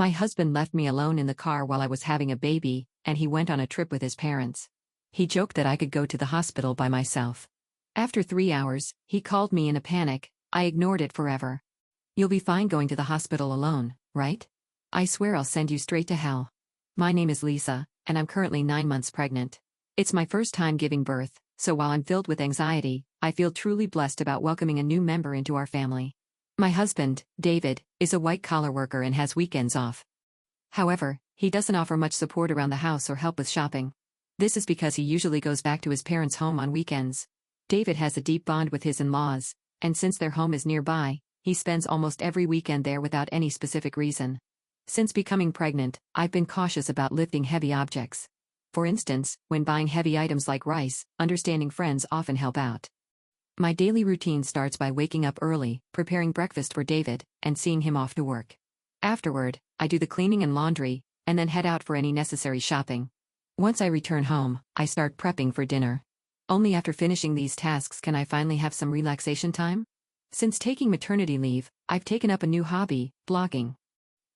My husband left me alone in the car while I was having a baby, and he went on a trip with his parents. He joked that I could go to the hospital by myself. After 3 hours, he called me in a panic. I ignored it forever. You'll be fine going to the hospital alone, right? I swear I'll send you straight to hell. My name is Lisa, and I'm currently 9 months pregnant. It's my first time giving birth, so while I'm filled with anxiety, I feel truly blessed about welcoming a new member into our family. My husband, David, is a white-collar worker and has weekends off. However, he doesn't offer much support around the house or help with shopping. This is because he usually goes back to his parents' home on weekends. David has a deep bond with his in-laws, and since their home is nearby, he spends almost every weekend there without any specific reason. Since becoming pregnant, I've been cautious about lifting heavy objects. For instance, when buying heavy items like rice, understanding friends often help out. My daily routine starts by waking up early, preparing breakfast for David, and seeing him off to work. Afterward, I do the cleaning and laundry, and then head out for any necessary shopping. Once I return home, I start prepping for dinner. Only after finishing these tasks can I finally have some relaxation time. Since taking maternity leave, I've taken up a new hobby, blogging.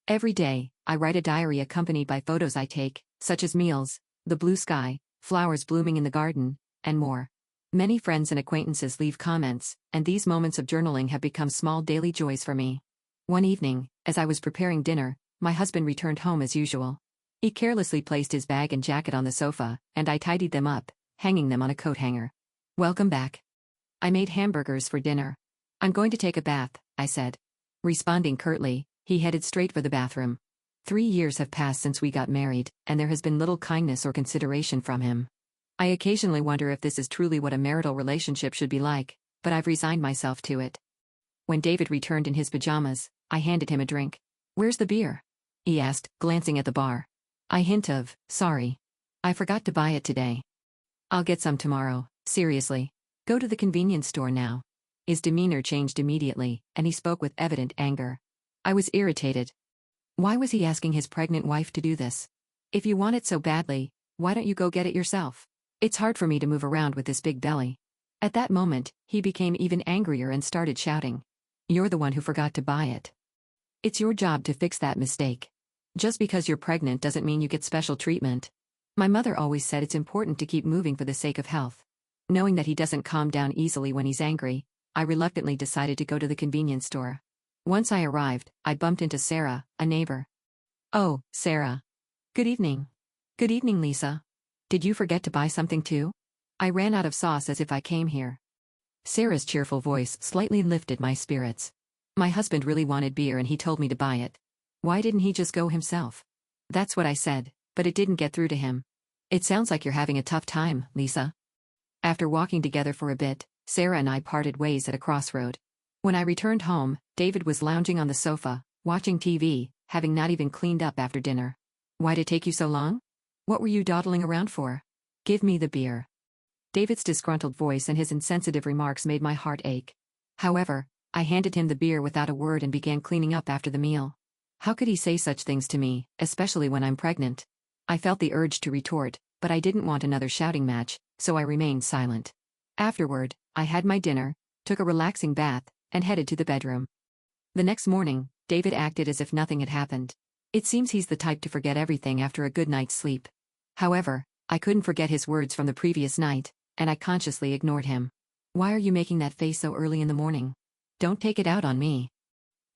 Every day, I write a diary accompanied by photos I take, such as meals, the blue sky, flowers blooming in the garden, and more. Many friends and acquaintances leave comments, and these moments of journaling have become small daily joys for me. One evening, as I was preparing dinner, my husband returned home as usual. He carelessly placed his bag and jacket on the sofa, and I tidied them up, hanging them on a coat hanger. "Welcome back. I made hamburgers for dinner. I'm going to take a bath," I said. Responding curtly, he headed straight for the bathroom. 3 years have passed since we got married, and there has been little kindness or consideration from him. I occasionally wonder if this is truly what a marital relationship should be like, but I've resigned myself to it. When David returned in his pajamas, I handed him a drink. "Where's the beer?" he asked, glancing at the bar. I hint of, "Sorry. I forgot to buy it today. I'll get some tomorrow." "Seriously? Go to the convenience store now." His demeanor changed immediately, and he spoke with evident anger. I was irritated. Why was he asking his pregnant wife to do this? If you want it so badly, why don't you go get it yourself? It's hard for me to move around with this big belly. At that moment, he became even angrier and started shouting. "You're the one who forgot to buy it. It's your job to fix that mistake. Just because you're pregnant doesn't mean you get special treatment." My mother always said it's important to keep moving for the sake of health. Knowing that he doesn't calm down easily when he's angry, I reluctantly decided to go to the convenience store. Once I arrived, I bumped into Sarah, a neighbor. "Oh, Sarah. Good evening." "Good evening, Lisa. Did you forget to buy something too? I ran out of sauce as if I came here." Sarah's cheerful voice slightly lifted my spirits. "My husband really wanted beer and he told me to buy it. Why didn't he just go himself?" That's what I said, but it didn't get through to him. "It sounds like you're having a tough time, Lisa." After walking together for a bit, Sarah and I parted ways at a crossroad. When I returned home, David was lounging on the sofa, watching TV, having not even cleaned up after dinner. "Why'd it take you so long? What were you dawdling around for? Give me the beer." David's disgruntled voice and his insensitive remarks made my heart ache. However, I handed him the beer without a word and began cleaning up after the meal. How could he say such things to me, especially when I'm pregnant? I felt the urge to retort, but I didn't want another shouting match, so I remained silent. Afterward, I had my dinner, took a relaxing bath, and headed to the bedroom. The next morning, David acted as if nothing had happened. It seems he's the type to forget everything after a good night's sleep. However, I couldn't forget his words from the previous night, and I consciously ignored him. "Why are you making that face so early in the morning? Don't take it out on me.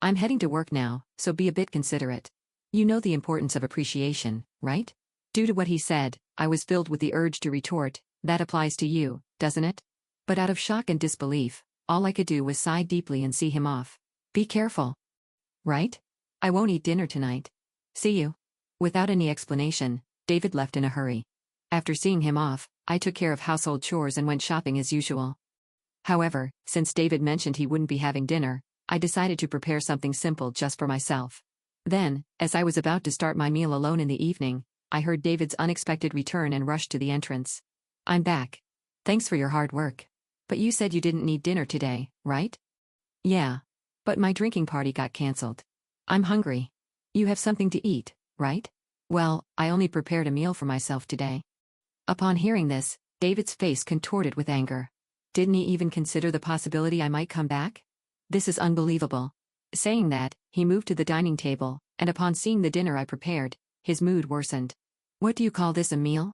I'm heading to work now, so be a bit considerate. You know the importance of appreciation, right?" Due to what he said, I was filled with the urge to retort, "That applies to you, doesn't it?" But out of shock and disbelief, all I could do was sigh deeply and see him off. "Be careful. Right? I won't eat dinner tonight. See you." Without any explanation, David left in a hurry. After seeing him off, I took care of household chores and went shopping as usual. However, since David mentioned he wouldn't be having dinner, I decided to prepare something simple just for myself. Then, as I was about to start my meal alone in the evening, I heard David's unexpected return and rushed to the entrance. "I'm back. Thanks for your hard work. But you said you didn't need dinner today, right?" "Yeah. But my drinking party got cancelled. I'm hungry. You have something to eat, right?" "Well, I only prepared a meal for myself today." Upon hearing this, David's face contorted with anger. Didn't he even consider the possibility I might come back? This is unbelievable. Saying that, he moved to the dining table, and upon seeing the dinner I prepared, his mood worsened. "What do you call this, a meal?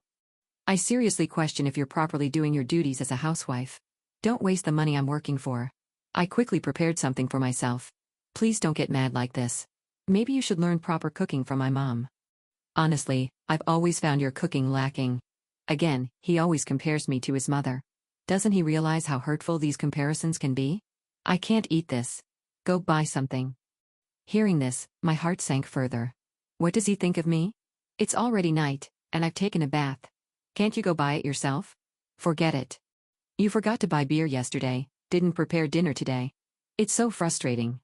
I seriously question if you're properly doing your duties as a housewife. Don't waste the money I'm working for." I quickly prepared something for myself. "Please don't get mad like this. Maybe you should learn proper cooking from my mom. Honestly, I've always found your cooking lacking." Again, he always compares me to his mother. Doesn't he realize how hurtful these comparisons can be? "I can't eat this. Go buy something." Hearing this, my heart sank further. What does he think of me? It's already night, and I've taken a bath. Can't you go buy it yourself? Forget it. You forgot to buy beer yesterday, didn't prepare dinner today. It's so frustrating.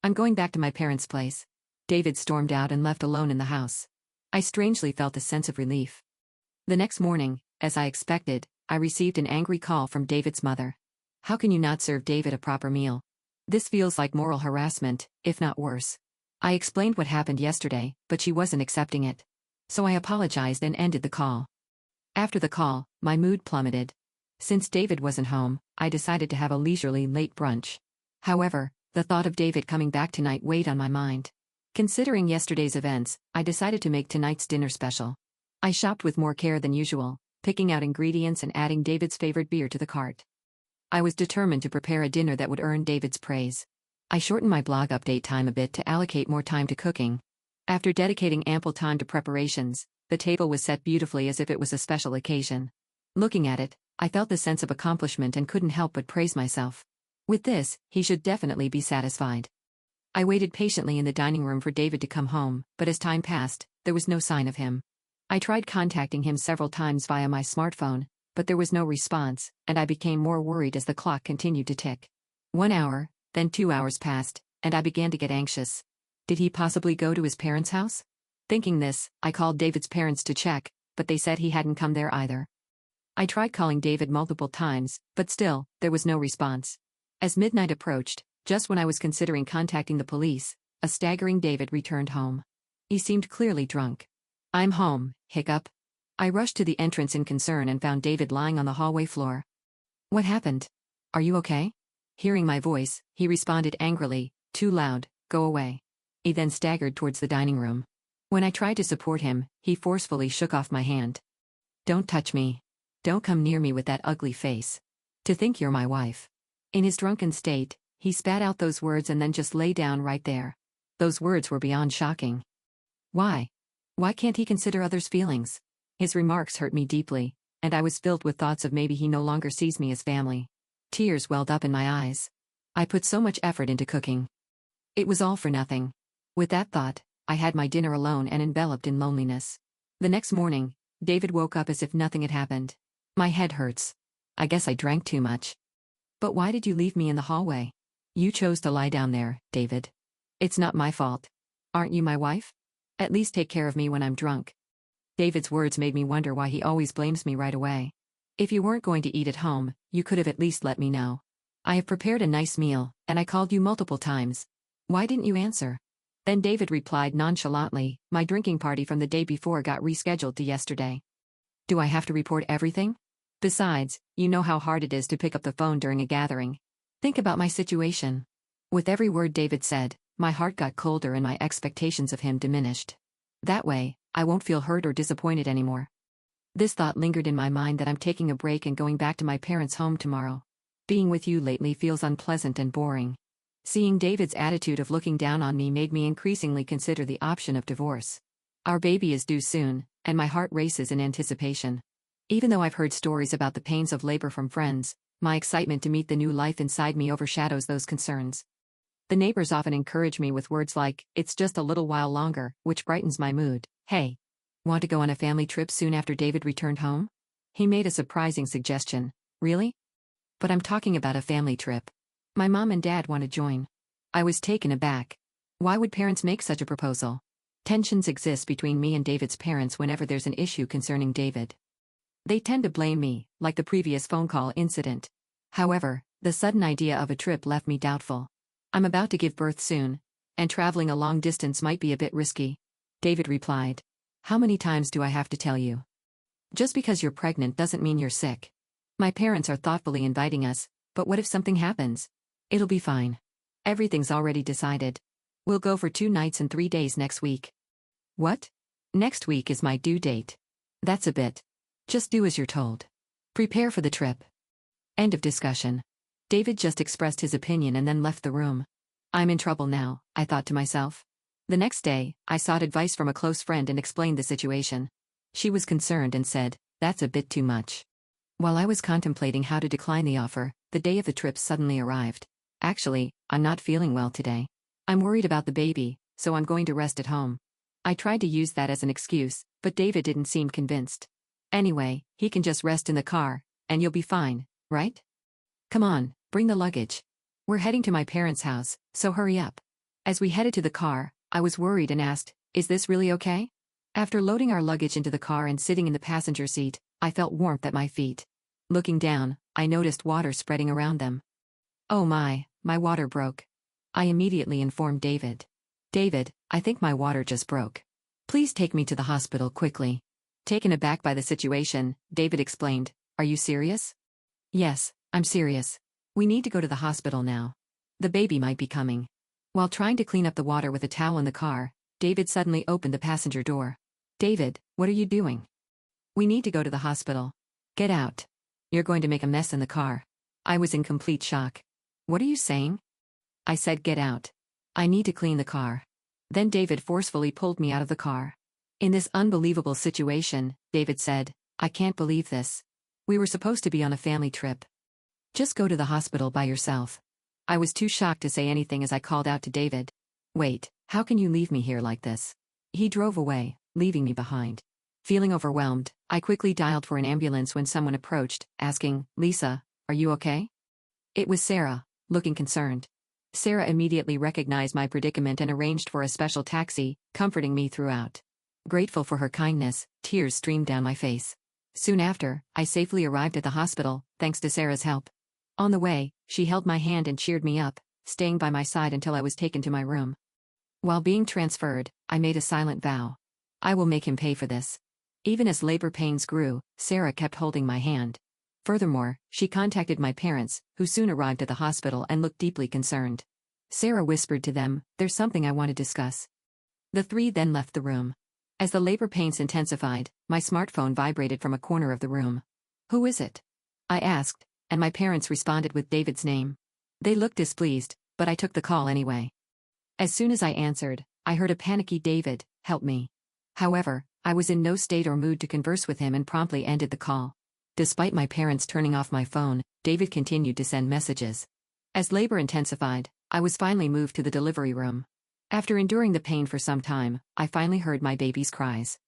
I'm going back to my parents' place. David stormed out and left alone in the house. I strangely felt a sense of relief. The next morning, as I expected, I received an angry call from David's mother. "How can you not serve David a proper meal? This feels like moral harassment, if not worse." I explained what happened yesterday, but she wasn't accepting it. So I apologized and ended the call. After the call, my mood plummeted. Since David wasn't home, I decided to have a leisurely late brunch. However, the thought of David coming back tonight weighed on my mind. Considering yesterday's events, I decided to make tonight's dinner special. I shopped with more care than usual, picking out ingredients and adding David's favorite beer to the cart. I was determined to prepare a dinner that would earn David's praise. I shortened my blog update time a bit to allocate more time to cooking. After dedicating ample time to preparations, the table was set beautifully as if it was a special occasion. Looking at it, I felt the sense of accomplishment and couldn't help but praise myself. With this, he should definitely be satisfied. I waited patiently in the dining room for David to come home, but as time passed, there was no sign of him. I tried contacting him several times via my smartphone, but there was no response, and I became more worried as the clock continued to tick. 1 hour, then 2 hours passed, and I began to get anxious. Did he possibly go to his parents' house? Thinking this, I called David's parents to check, but they said he hadn't come there either. I tried calling David multiple times, but still, there was no response. As midnight approached, just when I was considering contacting the police, a staggering David returned home. He seemed clearly drunk. "I'm home," hiccup. I rushed to the entrance in concern and found David lying on the hallway floor. "What happened? Are you okay?" Hearing my voice, he responded angrily, "Too loud, go away." He then staggered towards the dining room. When I tried to support him, he forcefully shook off my hand. "Don't touch me. Don't come near me with that ugly face. To think you're my wife." In his drunken state, he spat out those words and then just lay down right there. Those words were beyond shocking. Why? Why can't he consider others' feelings? His remarks hurt me deeply, and I was filled with thoughts of maybe he no longer sees me as family. Tears welled up in my eyes. I put so much effort into cooking. It was all for nothing. With that thought, I had my dinner alone and enveloped in loneliness. The next morning, David woke up as if nothing had happened. "My head hurts. I guess I drank too much." "But why did you leave me in the hallway? You chose to lie down there, David. It's not my fault. Aren't you my wife? At least take care of me when I'm drunk." David's words made me wonder why he always blames me right away. "If you weren't going to eat at home, you could have at least let me know. I have prepared a nice meal, and I called you multiple times. Why didn't you answer?" Then David replied nonchalantly, "My drinking party from the day before got rescheduled to yesterday." Do I have to report everything? Besides, you know how hard it is to pick up the phone during a gathering. Think about my situation. With every word David said, my heart got colder and my expectations of him diminished. That way, I won't feel hurt or disappointed anymore. This thought lingered in my mind that I'm taking a break and going back to my parents' home tomorrow. Being with you lately feels unpleasant and boring. Seeing David's attitude of looking down on me made me increasingly consider the option of divorce. Our baby is due soon, and my heart races in anticipation. Even though I've heard stories about the pains of labor from friends, my excitement to meet the new life inside me overshadows those concerns. The neighbors often encourage me with words like, "It's just a little while longer," which brightens my mood. "Hey, want to go on a family trip soon after David returned home?" He made a surprising suggestion. Really? But I'm talking about a family trip. My mom and dad want to join. I was taken aback. Why would parents make such a proposal? Tensions exist between me and David's parents whenever there's an issue concerning David. They tend to blame me, like the previous phone call incident. However, the sudden idea of a trip left me doubtful. I'm about to give birth soon, and traveling a long distance might be a bit risky. David replied, "How many times do I have to tell you? Just because you're pregnant doesn't mean you're sick. My parents are thoughtfully inviting us, but what if something happens? It'll be fine. Everything's already decided. We'll go for 2 nights and 3 days next week. What? Next week is my due date. That's a bit. Just do as you're told. Prepare for the trip. End of discussion. David just expressed his opinion and then left the room. I'm in trouble now, I thought to myself. The next day, I sought advice from a close friend and explained the situation. She was concerned and said, "That's a bit too much." While I was contemplating how to decline the offer, the day of the trip suddenly arrived. Actually, I'm not feeling well today. I'm worried about the baby, so I'm going to rest at home. I tried to use that as an excuse, but David didn't seem convinced. Anyway, he can just rest in the car, and you'll be fine, right? Come on, bring the luggage. We're heading to my parents' house, so hurry up. As we headed to the car, I was worried and asked, "Is this really okay?" After loading our luggage into the car and sitting in the passenger seat, I felt warmth at my feet. Looking down, I noticed water spreading around them. Oh my water broke. I immediately informed David. "David, I think my water just broke. Please take me to the hospital quickly." Taken aback by the situation, David explained, "Are you serious?" "Yes, I'm serious. We need to go to the hospital now. The baby might be coming." While trying to clean up the water with a towel in the car, David suddenly opened the passenger door. "David, what are you doing?" "We need to go to the hospital." "Get out. You're going to make a mess in the car." I was in complete shock. "What are you saying?" I said, "Get out. I need to clean the car." Then David forcefully pulled me out of the car. In this unbelievable situation, David said, "I can't believe this. We were supposed to be on a family trip. Just go to the hospital by yourself." I was too shocked to say anything as I called out to David. "Wait, how can you leave me here like this?" He drove away, leaving me behind. Feeling overwhelmed, I quickly dialed for an ambulance when someone approached, asking, "Lisa, are you okay?" It was Sarah, looking concerned. Sarah immediately recognized my predicament and arranged for a special taxi, comforting me throughout. Grateful for her kindness, tears streamed down my face. Soon after, I safely arrived at the hospital, thanks to Sarah's help. On the way, she held my hand and cheered me up, staying by my side until I was taken to my room. While being transferred, I made a silent vow. I will make him pay for this. Even as labor pains grew, Sarah kept holding my hand. Furthermore, she contacted my parents, who soon arrived at the hospital and looked deeply concerned. Sarah whispered to them, "There's something I want to discuss." The three then left the room. As the labor pains intensified, my smartphone vibrated from a corner of the room. "Who is it?" I asked, and my parents responded with David's name. They looked displeased, but I took the call anyway. As soon as I answered, I heard a panicky "David, help me." However, I was in no state or mood to converse with him and promptly ended the call. Despite my parents turning off my phone, David continued to send messages. As labor intensified, I was finally moved to the delivery room. After enduring the pain for some time, I finally heard my baby's cries.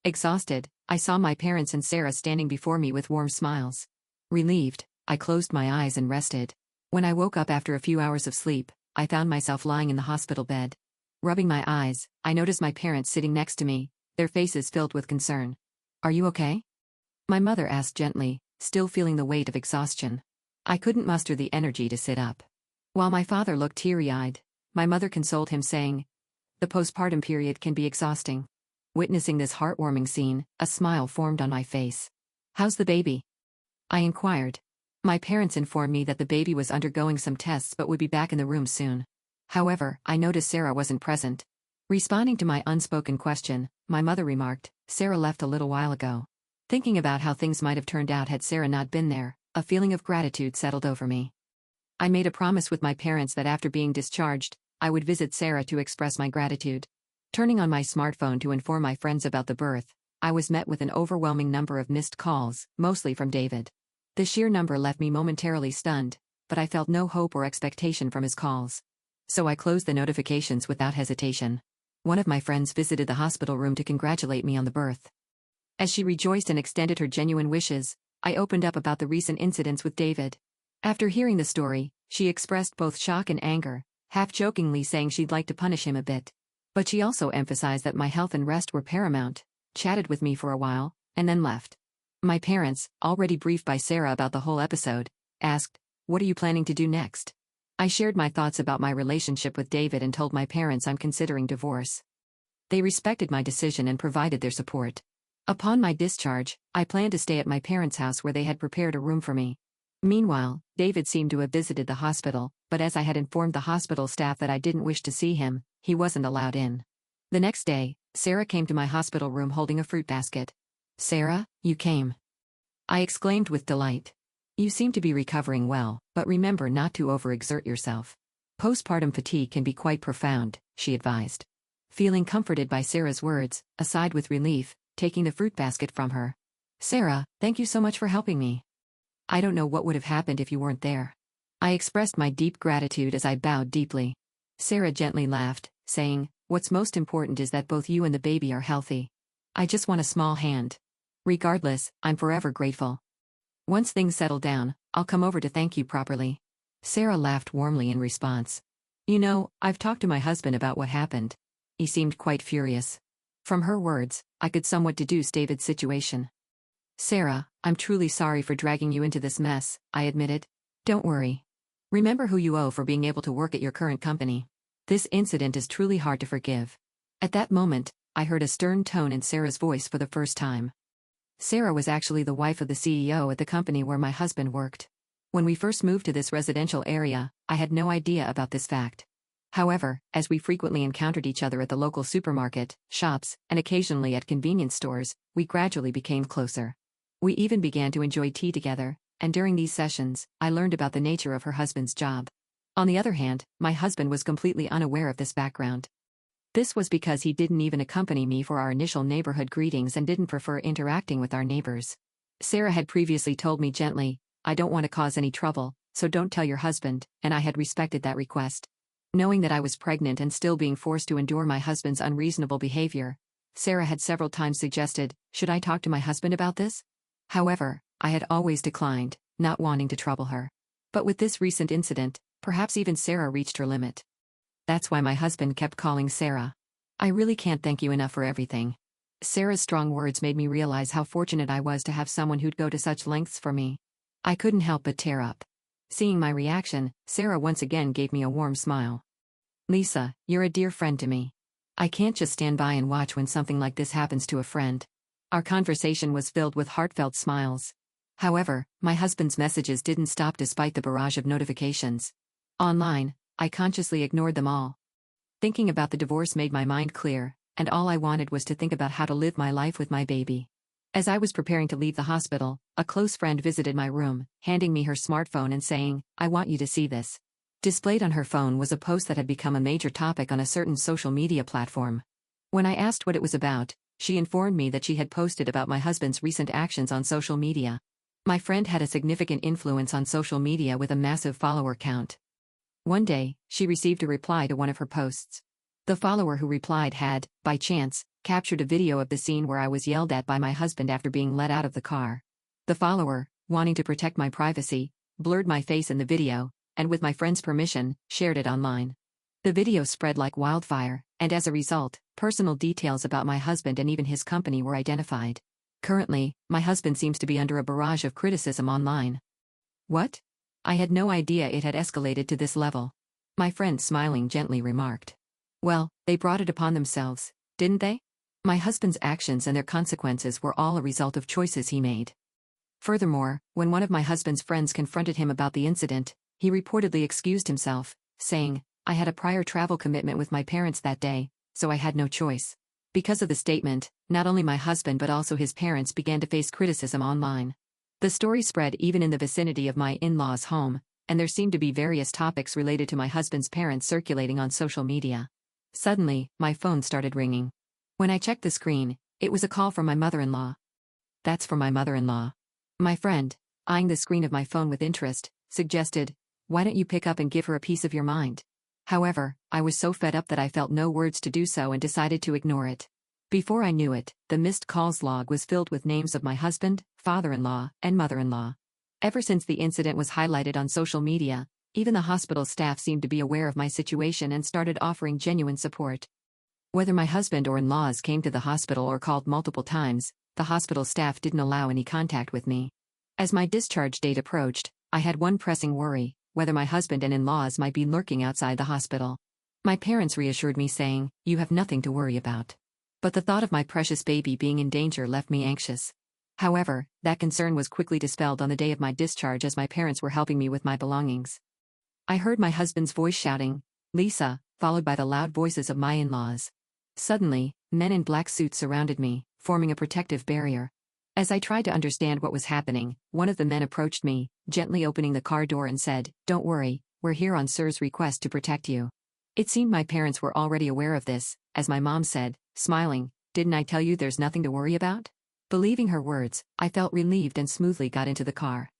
Exhausted, I saw my parents and Sarah standing before me with warm smiles. Relieved, I closed my eyes and rested. When I woke up after a few hours of sleep, I found myself lying in the hospital bed. Rubbing my eyes, I noticed my parents sitting next to me, their faces filled with concern. "Are you okay?" My mother asked gently, still feeling the weight of exhaustion. I couldn't muster the energy to sit up. While my father looked teary-eyed, my mother consoled him saying, "The postpartum period can be exhausting." Witnessing this heartwarming scene, a smile formed on my face. "How's the baby?" I inquired. My parents informed me that the baby was undergoing some tests but would be back in the room soon. However, I noticed Sarah wasn't present. Responding to my unspoken question, my mother remarked, "Sarah left a little while ago." Thinking about how things might have turned out had Sarah not been there, a feeling of gratitude settled over me. I made a promise with my parents that after being discharged, I would visit Sarah to express my gratitude. Turning on my smartphone to inform my friends about the birth, I was met with an overwhelming number of missed calls, mostly from David. The sheer number left me momentarily stunned, but I felt no hope or expectation from his calls. So I closed the notifications without hesitation. One of my friends visited the hospital room to congratulate me on the birth. As she rejoiced and extended her genuine wishes, I opened up about the recent incidents with David. After hearing the story, she expressed both shock and anger, half-jokingly saying she'd like to punish him a bit. But she also emphasized that my health and rest were paramount, chatted with me for a while, and then left. My parents, already briefed by Sarah about the whole episode, asked, "What are you planning to do next?" I shared my thoughts about my relationship with David and told my parents I'm considering divorce. They respected my decision and provided their support. Upon my discharge, I planned to stay at my parents' house where they had prepared a room for me. Meanwhile, David seemed to have visited the hospital, but as I had informed the hospital staff that I didn't wish to see him, he wasn't allowed in. The next day, Sarah came to my hospital room holding a fruit basket. "Sarah, you came," I exclaimed with delight. "You seem to be recovering well, but remember not to overexert yourself. Postpartum fatigue can be quite profound," she advised. Feeling comforted by Sarah's words, I sighed with relief, taking the fruit basket from her. "Sarah, thank you so much for helping me. I don't know what would have happened if you weren't there." I expressed my deep gratitude as I bowed deeply. Sarah gently laughed, saying, "What's most important is that both you and the baby are healthy. I just want a small hand. Regardless, I'm forever grateful. Once things settle down, I'll come over to thank you properly." Sarah laughed warmly in response. "You know, I've talked to my husband about what happened." He seemed quite furious. From her words, I could somewhat deduce David's situation. "Sarah, I'm truly sorry for dragging you into this mess," I admitted. "Don't worry. Remember who you owe for being able to work at your current company. This incident is truly hard to forgive." At that moment, I heard a stern tone in Sarah's voice for the first time. Sarah was actually the wife of the CEO at the company where my husband worked. When we first moved to this residential area, I had no idea about this fact. However, as we frequently encountered each other at the local supermarket, shops, and occasionally at convenience stores, we gradually became closer. We even began to enjoy tea together, and during these sessions, I learned about the nature of her husband's job. On the other hand, my husband was completely unaware of this background. This was because he didn't even accompany me for our initial neighborhood greetings and didn't prefer interacting with our neighbors. Sarah had previously told me gently, "I don't want to cause any trouble, so don't tell your husband," and I had respected that request. Knowing that I was pregnant and still being forced to endure my husband's unreasonable behavior, Sarah had several times suggested, "Should I talk to my husband about this?" However, I had always declined, not wanting to trouble her. But with this recent incident, perhaps even Sarah reached her limit. That's why my husband kept calling Sarah. "I really can't thank you enough for everything." Sarah's strong words made me realize how fortunate I was to have someone who'd go to such lengths for me. I couldn't help but tear up. Seeing my reaction, Sarah once again gave me a warm smile. "Lisa, you're a dear friend to me. I can't just stand by and watch when something like this happens to a friend." Our conversation was filled with heartfelt smiles. However, my husband's messages didn't stop despite the barrage of notifications. Online, I consciously ignored them all. Thinking about the divorce made my mind clear, and all I wanted was to think about how to live my life with my baby. As I was preparing to leave the hospital, a close friend visited my room, handing me her smartphone and saying, "I want you to see this." Displayed on her phone was a post that had become a major topic on a certain social media platform. When I asked what it was about, she informed me that she had posted about my husband's recent actions on social media. My friend had a significant influence on social media with a massive follower count. One day, she received a reply to one of her posts. The follower who replied had, by chance, captured a video of the scene where I was yelled at by my husband after being let out of the car. The follower, wanting to protect my privacy, blurred my face in the video, and with my friend's permission, shared it online. The video spread like wildfire, and as a result, personal details about my husband and even his company were identified. Currently, my husband seems to be under a barrage of criticism online. What? I had no idea it had escalated to this level. My friend smiling gently remarked. Well, they brought it upon themselves, didn't they? My husband's actions and their consequences were all a result of choices he made. Furthermore, when one of my husband's friends confronted him about the incident, he reportedly excused himself, saying, "I had a prior travel commitment with my parents that day, so I had no choice." Because of the statement, not only my husband but also his parents began to face criticism online. The story spread even in the vicinity of my in-laws' home, and there seemed to be various topics related to my husband's parents circulating on social media. Suddenly, my phone started ringing. When I checked the screen, it was a call from my mother-in-law. "That's for my mother-in-law." My friend, eyeing the screen of my phone with interest, suggested, "Why don't you pick up and give her a piece of your mind?" However, I was so fed up that I felt no words to do so and decided to ignore it. Before I knew it, the missed calls log was filled with names of my husband, father-in-law, and mother-in-law. Ever since the incident was highlighted on social media, even the hospital staff seemed to be aware of my situation and started offering genuine support. Whether my husband or in-laws came to the hospital or called multiple times, the hospital staff didn't allow any contact with me. As my discharge date approached, I had one pressing worry: whether my husband and in-laws might be lurking outside the hospital. My parents reassured me saying, "You have nothing to worry about." But the thought of my precious baby being in danger left me anxious. However, that concern was quickly dispelled on the day of my discharge as my parents were helping me with my belongings. I heard my husband's voice shouting, "Lisa," followed by the loud voices of my in-laws. Suddenly, men in black suits surrounded me, forming a protective barrier. As I tried to understand what was happening, one of the men approached me, gently opening the car door and said, "Don't worry, we're here on Sir's request to protect you." It seemed my parents were already aware of this, as my mom said, smiling, "Didn't I tell you there's nothing to worry about?" Believing her words, I felt relieved and smoothly got into the car.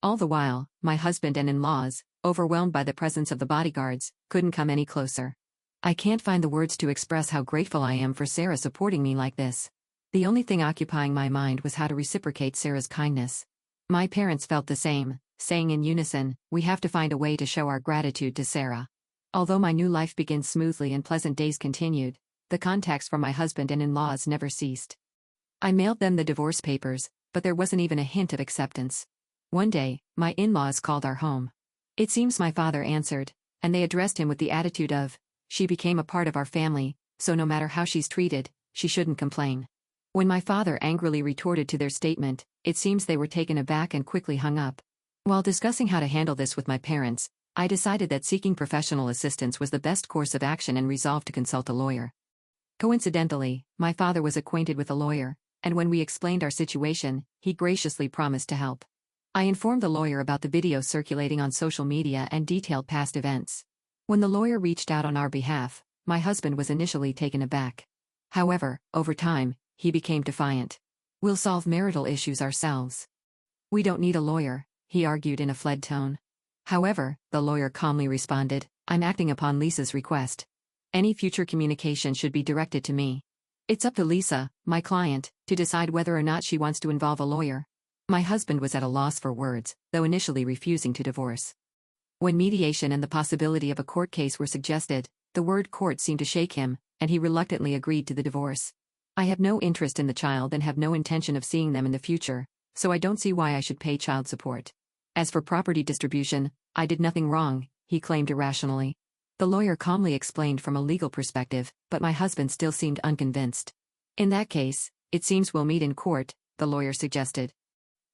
All the while, my husband and in-laws, overwhelmed by the presence of the bodyguards, couldn't come any closer. I can't find the words to express how grateful I am for Sarah supporting me like this. The only thing occupying my mind was how to reciprocate Sarah's kindness. My parents felt the same, saying in unison, "We have to find a way to show our gratitude to Sarah." Although my new life began smoothly and pleasant days continued, the contacts from my husband and in-laws never ceased. I mailed them the divorce papers, but there wasn't even a hint of acceptance. One day, my in-laws called our home. It seems my father answered, and they addressed him with the attitude of, "She became a part of our family, so no matter how she's treated, she shouldn't complain." When my father angrily retorted to their statement, it seems they were taken aback and quickly hung up. While discussing how to handle this with my parents, I decided that seeking professional assistance was the best course of action and resolved to consult a lawyer. Coincidentally, my father was acquainted with a lawyer, and when we explained our situation, he graciously promised to help. I informed the lawyer about the video circulating on social media and detailed past events. When the lawyer reached out on our behalf, my husband was initially taken aback. However, over time, he became defiant. "We'll solve marital issues ourselves. We don't need a lawyer," he argued in a fled tone. However, the lawyer calmly responded, "I'm acting upon Lisa's request. Any future communication should be directed to me. It's up to Lisa, my client, to decide whether or not she wants to involve a lawyer." My husband was at a loss for words, though initially refusing to divorce. When mediation and the possibility of a court case were suggested, the word court seemed to shake him, and he reluctantly agreed to the divorce. "I have no interest in the child and have no intention of seeing them in the future, so I don't see why I should pay child support. As for property distribution, I did nothing wrong," he claimed irrationally. The lawyer calmly explained from a legal perspective, but my husband still seemed unconvinced. "In that case, it seems we'll meet in court," the lawyer suggested.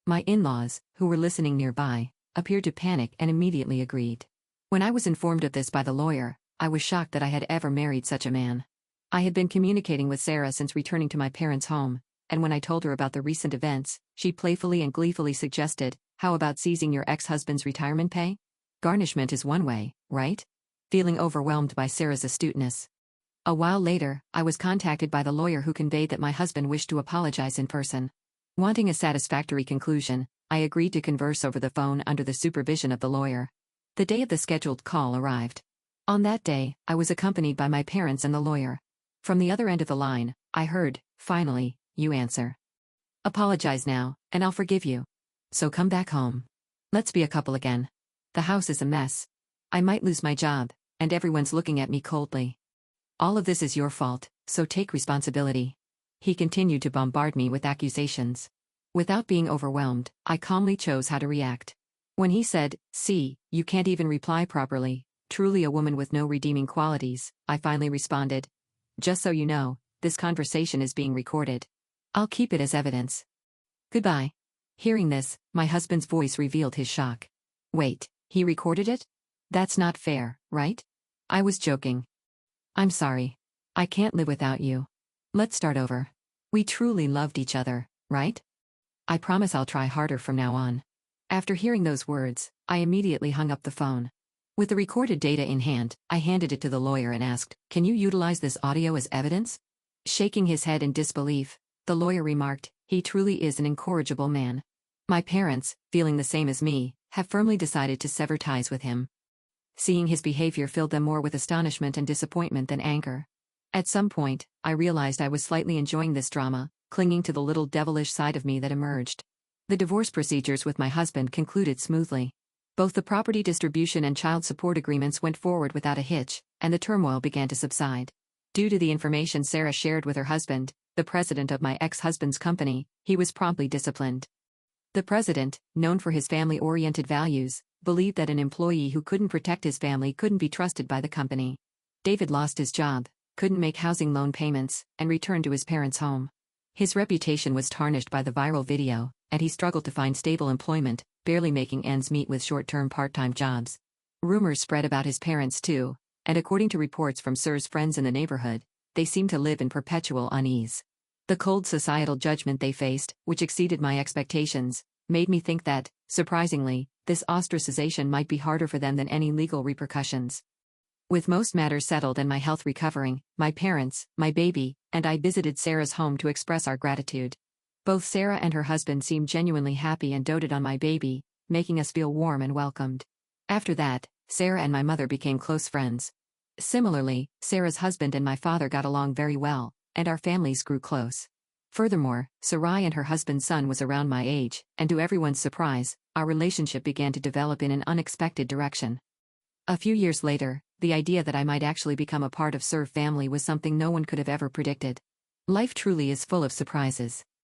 My in-laws, who were listening nearby, appeared to panic and immediately agreed. When I was informed of this by the lawyer, I was shocked that I had ever married such a man. I had been communicating with Sarah since returning to my parents' home, and when I told her about the recent events, she playfully and gleefully suggested, "How about seizing your ex-husband's retirement pay? Garnishment is one way, right?" Feeling overwhelmed by Sarah's astuteness. A while later, I was contacted by the lawyer who conveyed that my husband wished to apologize in person. Wanting a satisfactory conclusion, I agreed to converse over the phone under the supervision of the lawyer. The day of the scheduled call arrived. On that day, I was accompanied by my parents and the lawyer. From the other end of the line, I heard, "Finally, you answer. Apologize now, and I'll forgive you. So come back home. Let's be a couple again. The house is a mess. I might lose my job, and everyone's looking at me coldly. All of this is your fault, so take responsibility." He continued to bombard me with accusations. Without being overwhelmed, I calmly chose how to react. When he said, "See, you can't even reply properly, truly a woman with no redeeming qualities," I finally responded, "Just so you know, this conversation is being recorded. I'll keep it as evidence. Goodbye." Hearing this, my husband's voice revealed his shock. "Wait, he recorded it? That's not fair, right?" I was joking. "I'm sorry. I can't live without you. Let's start over. We truly loved each other, right? I promise I'll try harder from now on." After hearing those words, I immediately hung up the phone. With the recorded data in hand, I handed it to the lawyer and asked, "Can you utilize this audio as evidence?" Shaking his head in disbelief, the lawyer remarked, "He truly is an incorrigible man. My parents, feeling the same as me, have firmly decided to sever ties with him." Seeing his behavior filled them more with astonishment and disappointment than anger. At some point, I realized I was slightly enjoying this drama, clinging to the little devilish side of me that emerged. The divorce procedures with my husband concluded smoothly. Both the property distribution and child support agreements went forward without a hitch, and the turmoil began to subside. Due to the information Sarah shared with her husband, the president of my ex-husband's company, he was promptly disciplined. The president, known for his family-oriented values, believed that an employee who couldn't protect his family couldn't be trusted by the company. David lost his job, couldn't make housing loan payments, and returned to his parents' home. His reputation was tarnished by the viral video, and he struggled to find stable employment, barely making ends meet with short-term part-time jobs. Rumors spread about his parents too, and according to reports from Sir's friends in the neighborhood, they seemed to live in perpetual unease. The cold societal judgment they faced, which exceeded my expectations, made me think that, surprisingly, this ostracization might be harder for them than any legal repercussions. With most matters settled and my health recovering, my parents, my baby, and I visited Sarah's home to express our gratitude. Both Sarah and her husband seemed genuinely happy and doted on my baby, making us feel warm and welcomed. After that, Sarah and my mother became close friends. Similarly, Sarah's husband and my father got along very well, and our families grew close. Furthermore, Sarai and her husband's son was around my age, and to everyone's surprise, our relationship began to develop in an unexpected direction. A few years later, the idea that I might actually become a part of Sir family was something no one could have ever predicted. Life truly is full of surprises.